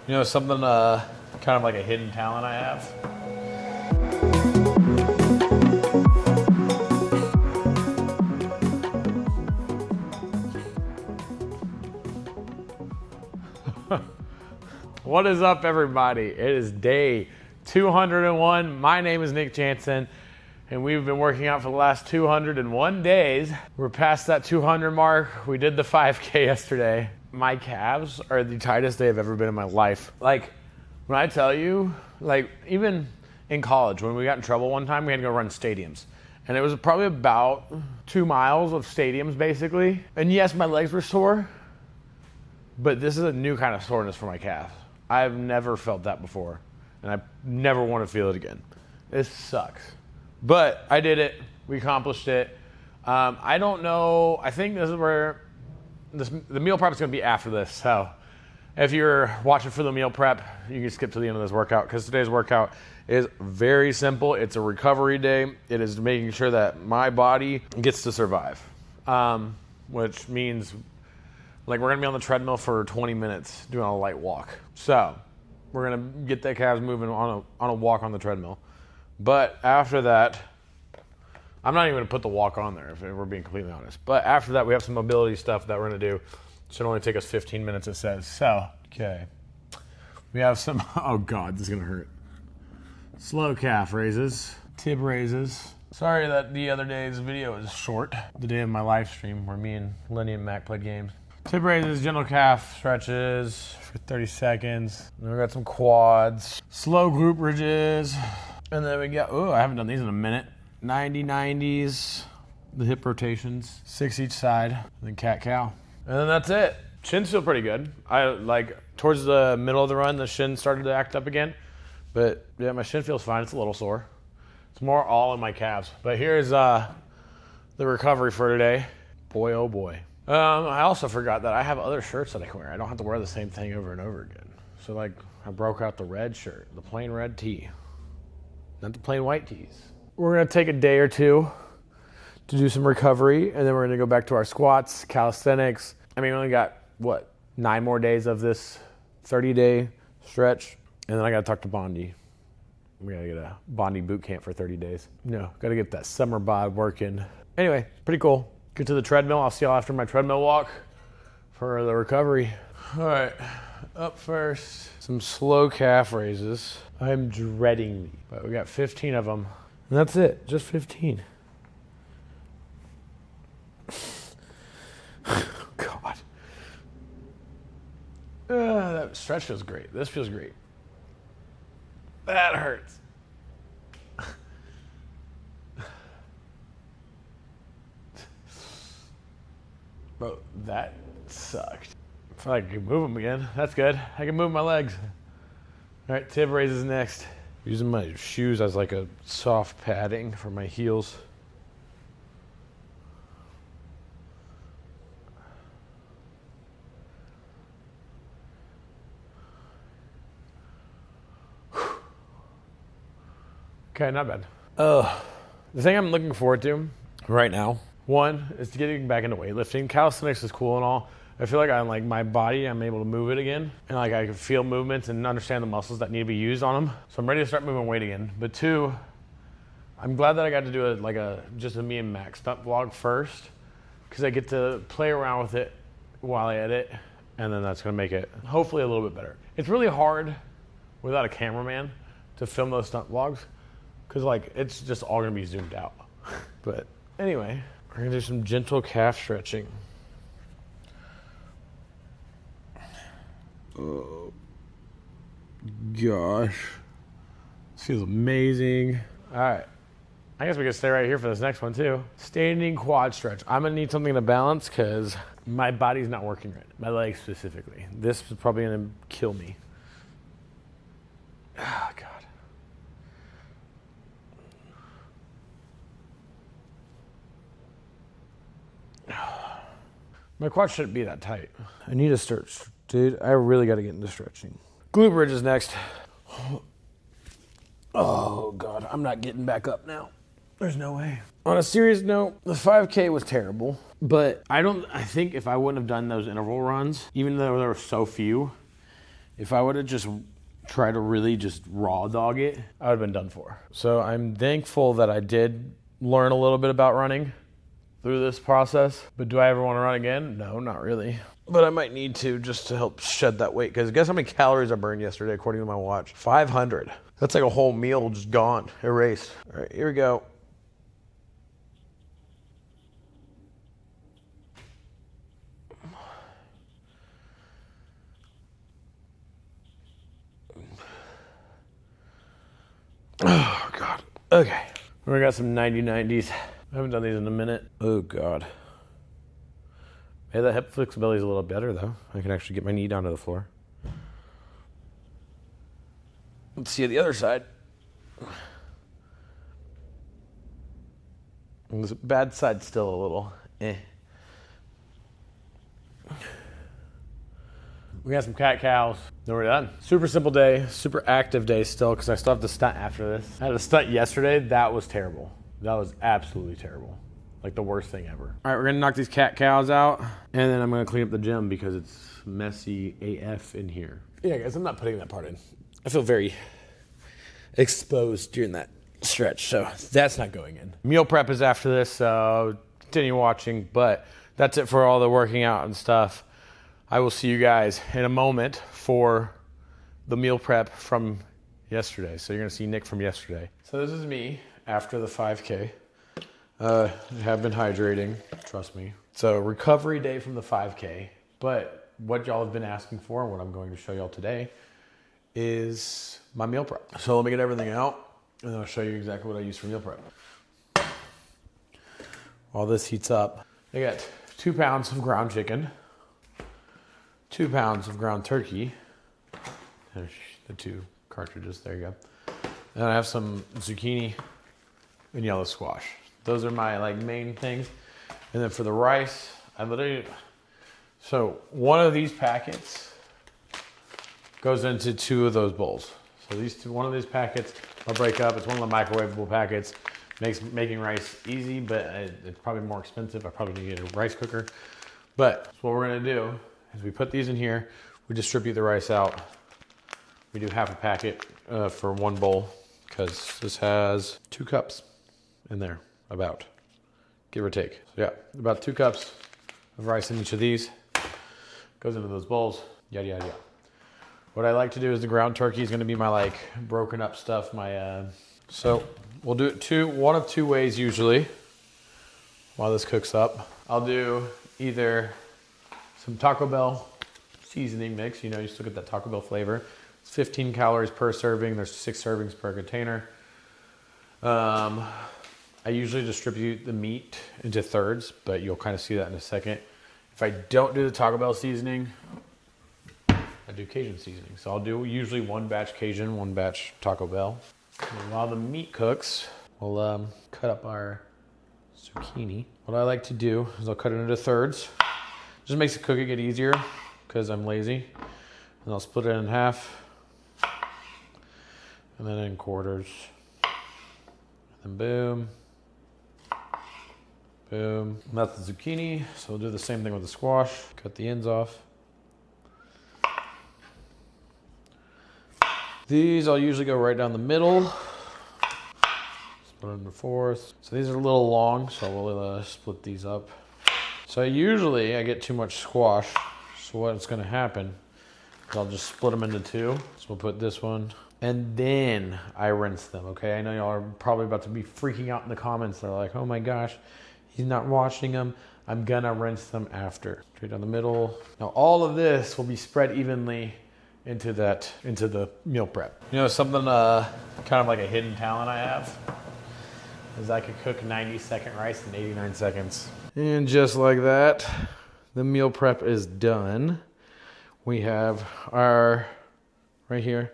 You know, something kind of like a hidden talent I have. What is up, everybody? It is day 201. My name is Nick Jansen, and we've been working out for the last 201 days. We're past that 200 mark. We did the 5K yesterday. My calves are the tightest they've ever been in my life. Like, when I tell you, like, even in college, when we got in trouble one time, we had to go run stadiums. And it was probably about 2 miles of stadiums, basically. And yes, my legs were sore, but this is a new kind of soreness for my calves. I've never felt that before, and I never want to feel it again. This sucks. But I did it. We accomplished it. I don't know. I think this is where the meal prep is going to be after this. So if you're watching for the meal prep, you can skip to the end of this workout because today's workout is very simple. It's a recovery day. It is making sure that my body gets to survive, which means like we're going to be on the treadmill for 20 minutes doing a light walk. So we're going to get that calves moving on a walk on the treadmill. But after that, I'm not even going to put the walk on there if we're being completely honest. But after that, we have some mobility stuff that we're going to do. It should only take us 15 minutes, it says. So, okay. We have some, oh God, this is going to hurt. Slow calf raises, tib raises. Sorry that the other day's video was short. The day of my live stream where me and Lenny and Mac played games. Tib raises, gentle calf stretches for 30 seconds. Then we got some quads, slow glute bridges. And then we got, I haven't done these in a minute. 90-90s, the hip rotations, 6 each side, and then cat-cow. And then that's it. Shins feel pretty good. Towards the middle of the run, the shin started to act up again. But yeah, my shin feels fine. It's a little sore. It's more all in my calves. But here's the recovery for today. Boy, oh boy. I also forgot that I have other shirts that I can wear. I don't have to wear the same thing over and over again. So like, I broke out the red shirt, the plain red tee, not the plain white tees. We're gonna take a day or two to do some recovery, and then we're gonna go back to our squats, calisthenics. I mean, we only got, 9 more days of this 30-day stretch, and then I gotta talk to Bondi. We gotta get a Bondi boot camp for 30 days. Gotta get that summer bod working. Anyway, pretty cool. Get to the treadmill. I'll see y'all after my treadmill walk for the recovery. All right, up first, some slow calf raises. I'm dreading these, but we got 15 of them. And that's it, just 15. God. That stretch feels great. This feels great. That hurts. Bro, that sucked. I feel like I can move them again. That's good. I can move my legs. All right, tib raises next. Using my shoes as like a soft padding for my heels. Okay, not bad. The thing I'm looking forward to right now, one, is to getting back into weightlifting. Calisthenics is cool and all. I feel like my body, I'm able to move it again. And like I can feel movements and understand the muscles that need to be used on them. So I'm ready to start moving weight again. But two, I'm glad that I got to do just a me and Max stunt vlog first, because I get to play around with it while I edit. And then that's gonna make it hopefully a little bit better. It's really hard without a cameraman to film those stunt vlogs, because it's just all gonna be zoomed out. But anyway, we're gonna do some gentle calf stretching. Oh, gosh. This feels amazing. All right. I guess we can stay right here for this next one, too. Standing quad stretch. I'm going to need something to balance because my body's not working right. My legs specifically. This is probably going to kill me. Oh, God. My quad shouldn't be that tight. I need to stretch. Dude, I really got to get into stretching. Glute bridge is next. Oh, God. I'm not getting back up now. There's no way. On a serious note, the 5K was terrible. But I think if I wouldn't have done those interval runs, even though there were so few, If I would have just tried to really just raw dog it, I would have been done for. So I'm thankful that I did learn a little bit about running through this process. But do I ever want to run again? No, not really. But I might need to just to help shed that weight. Because guess how many calories I burned yesterday according to my watch? 500. That's like a whole meal just gone, erased. All right, here we go. Oh, God. Okay. We got some 90-90s. I haven't done these in a minute. Oh, God. Hey, that hip flexibility is a little better, though. I can actually get my knee down to the floor. Let's see the other side. This bad side's still a little We got some cat-cows. Then we're done. Super simple day, super active day still, because I still have to stunt after this. I had a stunt yesterday. That was terrible. That was absolutely terrible. Like the worst thing ever. All right, we're gonna knock these cat-cows out, and then I'm gonna clean up the gym because it's messy AF in here. Yeah, guys, I'm not putting that part in. I feel very exposed during that stretch, so that's not going in. Meal prep is after this, so continue watching, but that's it for all the working out and stuff. I will see you guys in a moment for the meal prep from yesterday. So you're gonna see Nick from yesterday. So this is me after the 5K. I have been hydrating, trust me. So recovery day from the 5K, but what y'all have been asking for and what I'm going to show y'all today is my meal prep. So let me get everything out and then I'll show you exactly what I use for meal prep. While this heats up, I got 2 pounds of ground chicken, 2 pounds of ground turkey. There's the 2 cartridges, there you go. And I have some zucchini and yellow squash. Those are my like main things. And then for the rice, so one of these packets goes into 2 of those bowls. So one of these packets I'll break up. It's one of the microwavable packets. Makes making rice easy, but it's probably more expensive. I probably need to get a rice cooker. But what we're gonna do is we put these in here, we distribute the rice out. We do half a packet for 1 bowl because this has 2 cups in there, about, give or take. So yeah, about 2 cups of rice in each of these. Goes into those bowls, yada, yada, yada. What I like to do is the ground turkey is gonna be my like broken up stuff, so we'll do it one of 2 ways usually while this cooks up. I'll do either some Taco Bell seasoning mix, you still get that Taco Bell flavor. It's 15 calories per serving, there's 6 servings per container. I usually distribute the meat into thirds, but you'll kind of see that in a second. If I don't do the Taco Bell seasoning, I do Cajun seasoning. So I'll do usually 1 batch Cajun, 1 batch Taco Bell. And while the meat cooks, we'll cut up our zucchini. What I like to do is I'll cut it into thirds. Just makes the cooking get easier because I'm lazy. And I'll split it in half and then in quarters. And then boom, boom. And that's the zucchini. So we'll do the same thing with the squash. Cut the ends off. These I'll usually go right down the middle. Split into 4ths. So these are a little long, so we'll split these up. So usually I get too much squash. So what's gonna happen is I'll just split them into 2. So we'll put this one, and then I rinse them, okay? I know y'all are probably about to be freaking out in the comments. They're like, oh my gosh, he's not washing them. I'm gonna rinse them after. Straight down the middle. Now all of this will be spread evenly into the meal prep. Something kind of like a hidden talent I have is I could cook 90-second rice in 89 seconds. And just like that, the meal prep is done. We have our, right here,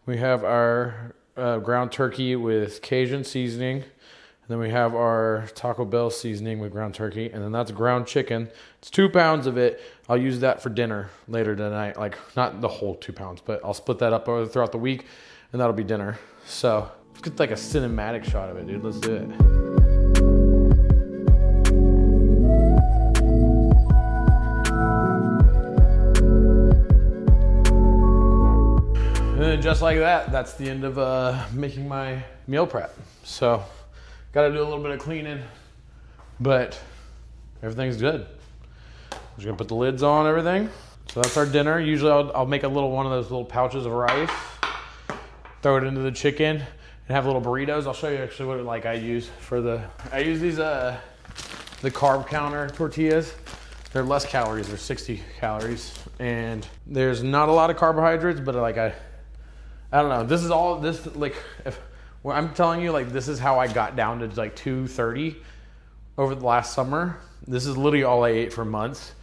we have our ground turkey with Cajun seasoning. And then we have our Taco Bell seasoning with ground turkey. And then that's ground chicken. It's 2 pounds of it. I'll use that for dinner later tonight. Like, not the whole 2 pounds, but I'll split that up throughout the week. And that'll be dinner. So, let's get like a cinematic shot of it, dude. Let's do it. And then just like that, that's the end of making my meal prep. So got to do a little bit of cleaning, but everything's good. I'm just gonna put the lids on everything. So that's our dinner. Usually I'll make a little one of those little pouches of rice, throw it into the chicken, and have little burritos. I'll show you actually what I use for I use these the carb counter tortillas. They're less calories, they're 60 calories. And there's not a lot of carbohydrates, but I don't know. This is all well, I'm telling you, this is how I got down to 230 over the last summer. This is literally all I ate for months.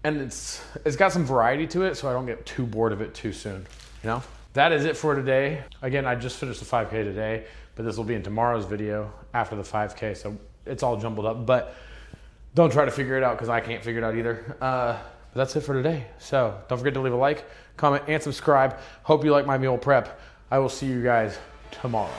And it's got some variety to it, so I don't get too bored of it too soon, you know? That is it for today. Again, I just finished the 5K today, but this will be in tomorrow's video after the 5K, so it's all jumbled up. But don't try to figure it out because I can't figure it out either. But that's it for today. So don't forget to leave a like, comment, and subscribe. Hope you like my meal prep. I will see you guys tomorrow.